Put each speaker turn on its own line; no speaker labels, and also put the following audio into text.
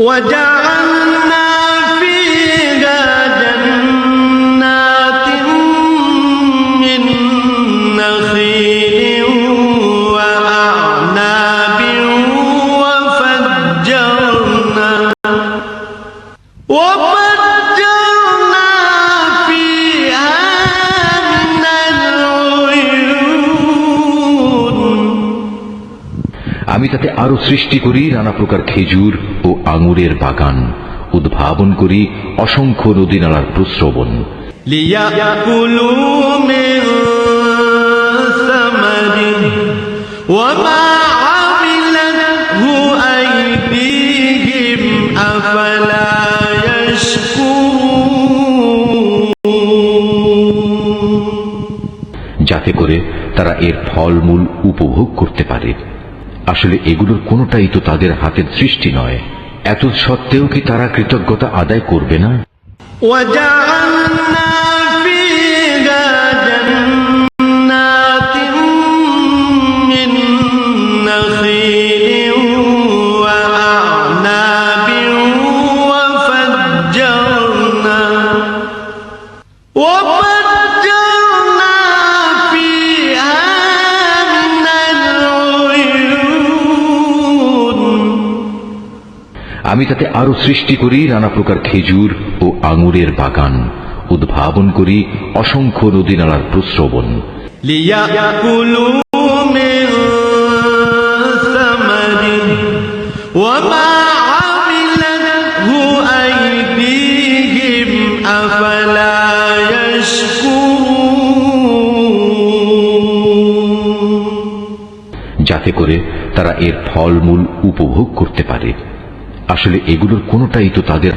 وجعلنا فيها جنات من نخيل وأعناب وفجرنا فيها من العيون
আমি তাতে আরো সৃষ্টি করি নানা প্রকার খেজুর ও আঙুরের বাগান, উদ্ভাবন করি অসংখ্য নদী নালার প্রস্রবণ।
ليأكلوا من ثمره وما عملته أيديهم أفلا يشكرون
যাতে করে তারা এর ফলমূল উপভোগ করতে পারে। আসলে এগুলোর কোনোটাই তো তাদের হাতের সৃষ্টি নয়, এত সত্ত্বেও কি তারা কৃতজ্ঞতা আদায় করবে না?
وجعلنا فيها جنات من نخيل وأعناب وفجرنا فيها من العيون
আমি তাতে আরো সৃষ্টি করি নানা প্রকার খেজুর ও আঙুরের বাগান, উদ্ভাবন করি অসংখ্য নদী নালার প্রস্রবণ।
ليأكلوا من ثمره وما عملته أيديهم أفلا يشكرون
যাতে করে তারা এর ফলমূল উপভোগ করতে পারে। আসলে এগুলোর কোনোটাই তো তাদের